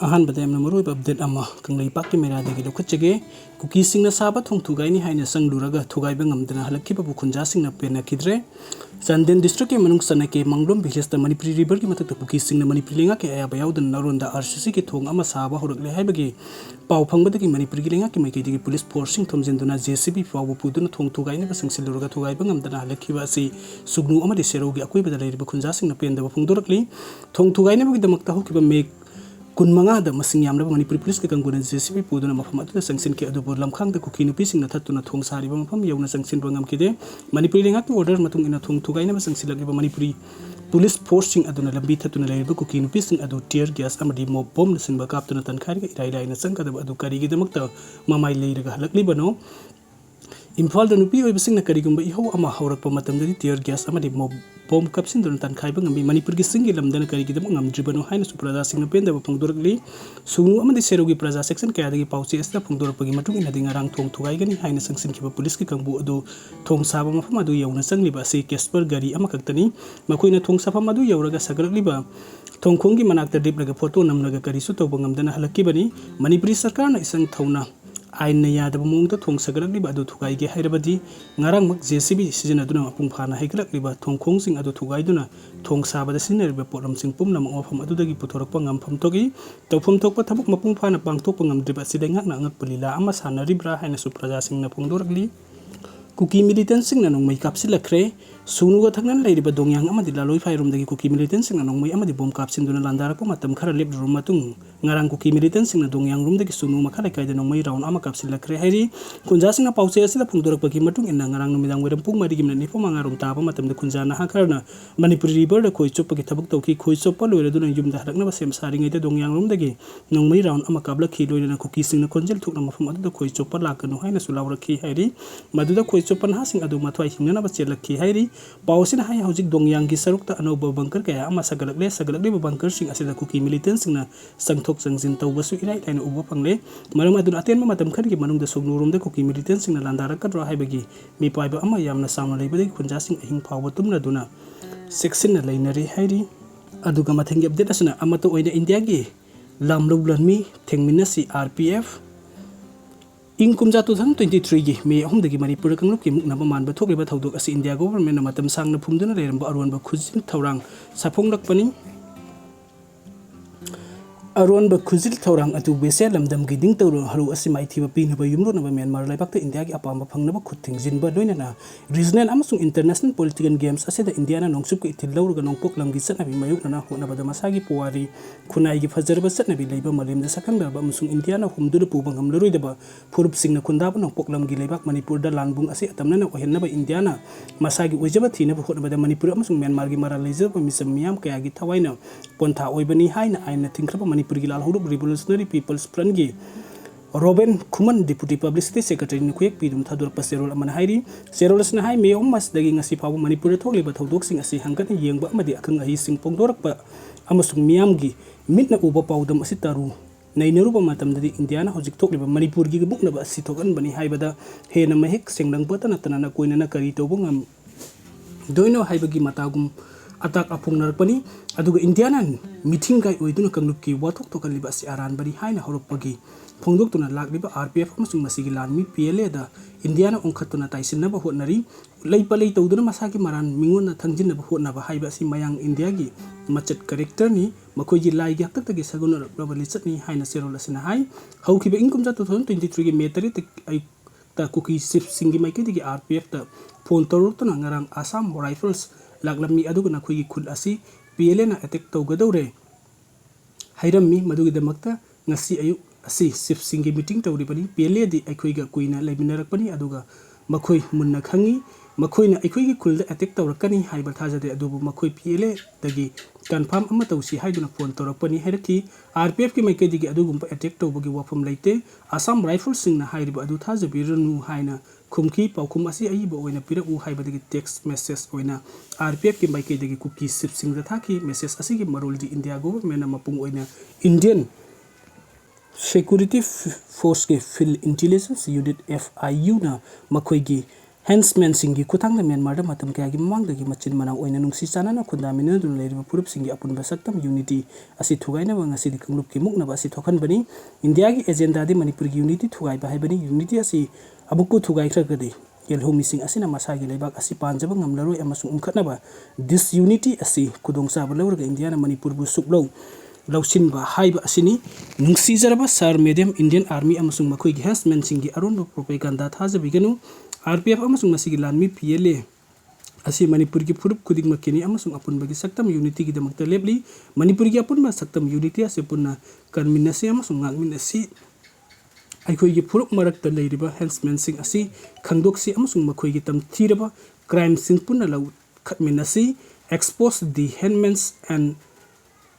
अहानबदा यamna maruoi update ama kanglei pakki mera dagi lokachege Kukisingna Saba thong thugaini haina sangluraga thugaiba ngamdana halakkiba bukhunja singna pena kidre Chanden district ke manung sana ke manglom village ta Manipuri river ki matak Kukisingna Manipuri lenga ke aya bayawdan naronda RCC ke thong ama saba horakle haibagi pau phangbada ki Manipuri lenga ki maikei digi police force sing thomjenduna JCB pawbu puduna thong thugaini ba sangsiluraga thugaiba ngamdana halakkiba asi sugnu ama de serogi akuibada leiriba khunja singna pendaba phungdorakli thong thugaini bagi damakta hokiba mek kun manga da masing yamna Manipuri police ke kanguna JCB puduna mafam atu sangsin ke adu bor lamkhang da kuki nupi singna thatuna thong sari ba mafam yauna sangsin rangam kide Manipuri lenga ki order matung ina thong thugai na sangsilagi ba Manipuri police force sing aduna lambi thatuna leiba kuki nupi sing adu tear gas amadi mob bomb na sinba kaptuna tankhari ga irai lai na sangka da adu kari gi damakta mamai leiraga halakli bano Imphal da nupi oibasing na karigumba iho ama haurakpa matamdadi tear gas amadi mob bomb kapsin don tankhaiba ngambi Manipur gi singi lamdana karigidam ngamdribano haina su praja singna penda ba phungdorakli sunu amadi serogi praja section kayadagi pauchi esta phungdorakpagi matung ina dinga rang thong thugai gani haina sangsin kiba police ki kangbu adu thong saba mafam adu yauna sangliba se kesper gari ama kaktani makoina thong saba adu yauraga sagalakliba thongkhongi manakta diplaga photo namnaga karisu toba ngamdana halakibani Manipuri sarkar na isang thauna aina yadaba mongda thong sagalakliba adu thugai ge hairabadi ngarang mak JCB sijanaduna mapung phana haigalakliba thongkhong sing adu thugai duna thong sabada sinariba potlam sing pumna mangofam adudagi puthorakpa ngampham togi tawpham thokpa thabuk mapung phana pangthokpa ngamdriba sidai ngakna angak pulila ama sanaribra haina su praja singna phungdorakli Kuki militant sing na nong may kapsilakre sunuga thangnan leiriba dongyang amadi laloi phairum dagi kuki militant sing na nong may amadi bom kapsin duna landarakpa matam khara lebrum matung ngarang kuki militant sing na dongyang rum dagi sunu makhala kaida nong may round ama kapsilakre hairi kunja sing na pause asila phungdorakpagi matung inna ngarang numidang wedam pung mari gimna nifo mangarum taba matam de kunja na hakarna Manipuri river da khoi choppa gi thabuk tawki khoi choppa loira duna yumda halakna ba sem sari ngai da dongyang rum dagi nong may round ama kabla khi loira na kuki sing na konjel thukna mafam adu da khoi choppa lakanu haina sulawrakhi hairi maduda khoi chopan hasing adu mathwai hingna ba chelakhi hairi pausin hai hojik dongyang gi sarukta anoba bunker kaya ama sagalakle ba bunker sing asila kuki militant sing na sangthok sangjin tawbasu irai lain ubo pangle maram adu aten ma matam khar gi manung da sognurum da kuki militant sing na landara kadra haibagi mi paiba ama yamna samna leibadi khunja sing ahing phawba tumna duna section na lainari hairi aduga mathengi update asna amato oina India gi lamlaulanmi thengminasi RPF Inkumja 2023 gi me ahumdagi Manipur kangluk ki mukna ba manba thokliba thodok asi India government na matam sangna phumduna leramba arwanba khuzil thawrang saphonglakpani Arwanba khuzil thawrang atu bese lamdam gi ding tawro haru asi maithiba pinaba yumro na ba Myanmar laibakta India gi apamba phangnaba khuthing jinba loina na regional amasung international political games aseda India na nongsup ki thillawruga nongpok lamgi satnabi mayuk na hona bada masagi puwari khunai gi fajarba satnabi leiba malim da sakangda ba amasung India na humdur pu bangam loroi da ba phurup singna khundaba nongpok lamgi leibak Manipur da lanbung asi atamna na ohenna ba India na masagi ojaba thina ba hona bada Manipur amasung Myanmar gi mara leijaba misam miyam kaya gi thawaina pontha oibani haina aina thingkhaba Manipur gi lal hurup revolutionary people's front gi Robin Kuman deputy publicity secretary ni kuyek pidum thadur paserol amana hairi serol asna hai me mas dagi ngasi pawu Manipur thokliba thodok sing asi hangkat yengba amadi akhang ahi sing pongdorakpa amasung miyam gi mitna uba pawdam asi taru nainaruba matamdadi India na hojik thokliba Manipur gi bukna ba asi thokan bani haibada hena mahek senglang patana tanana koina na kari tobungam doino haibagi matagum atak apung narpani aduga Indianan meeting gai oiduna kanglukki wathok tokan liba si aran bari haina horopagi phongdok tuna lakliba RPF amasung masigi lanmi PLA da Indiana ongkhatuna taisinna ba hotnari leipalei tawduna masagi maran mingona thangjinna ba hotna ba haiba si mayang India gi machat character ni makoi gi lai gi tak tagi saguna rabali chatni haina serol asina hai haukiba inkumja 2023 gi metari ai ta kuki sip singi maike digi RPF ta phone torutuna ngarang Assam Rifles laklami aduga na khoi gi khul asi PLA na attack tawgadawre hairammi madugi damakta ngasi ayu asi sip singi meeting tawribani PLA di aikhoi ga kuina leminarakpani aduga makhoi munna khangi makhoi na aikhoi gi khulda attack tawrakani haiba thajade adubu makhoi PLA dagi confirm ama tawsi haiduna phone tawrakpani hairaki RPF ki maike digi adugumpa attack tawbagi wafam leite Assam Rifles sing na hairiba adu thajabiranu haina khumki paukhum asi aiba oina piraku haibadagi text message oina RPF ki maike dagi kuki sip sing da thaki message asi gi marol di India government na mapung oina Indian Security Force ke Field Intelligence Unit FIU na makhoi gi हेंसमैनसिंगी खुथांग Myanmar मतम कयागी ममांगदगी मचिन मनाव ओइना नुंगसी चानाना खुंदामिनदुन लेरिबा पुरुपसिंगी अपुनबा सक्तम unity असि थुगाइनबा ngasi खंगलुपकी मुकनबा असि थोखनबनी India की agenda दे मणिपुर की unity थुगाइबा हाइबनी unity असि अबुकु थुगाइख्रगदि येलहोमिसिंग असिना मसागी लेबाक असि पांजबा ngamlaroi amasung umkhatnaba this unity asi khudongchaba lawraga India ना मणिपुर बु सुकलौ लौसिनबा हाइबा असिनी नुंगसीजरबा सर मेडियम इंडियन आर्मी अमसुंग मखोइगी हेंसमैनसिंगी अरोनबा प्रोपेगेंडा थाजबिगनु आरपीएफ अमसुंग मसिगी लानमी पीएलए असि मणिपुर की फुरुप खुदिंग मकिनी अमसुंग अपुनबगी सक्तम यूनिटी की दमकता लेबली मणिपुर की अपुनबा सक्तम यूनिटी असि पुन्ना कनमिनसे अमसुंग ngakminasi अखोइगी फुरुप मरकता लेरिबा हेंसमैनसिंग असि खंगदोक्सी अमसुंग मखोइगी तमथीरबा क्राइम सिंग पुन्ना लौ खतमिनasi expose the henchmen and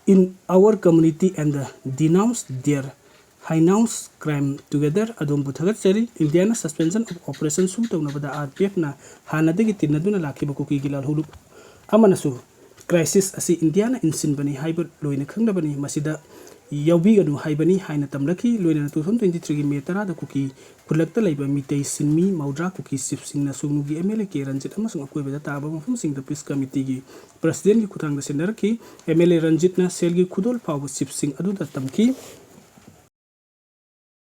in our community and denounce their heinous crime together adom buthagat chari India na suspension of operation sum tawnabada RPF na hanadagi tinaduna lakhiba kuki gilal hulu amanasu crisis asi India na insinbani haiba loina khangnabani masida yaubiganu haibani haina tamlaki loina 2023 gi me 10 da kuki khulakta laiba mitei sinmi maudra kuki sipsingna sungnugi MLA ke Ranjit amasung akoibada taba mafum singda peace committee gi president gi khutang da senarki MLA Ranjit na sel gi khudol phaw sipsing aduda tamki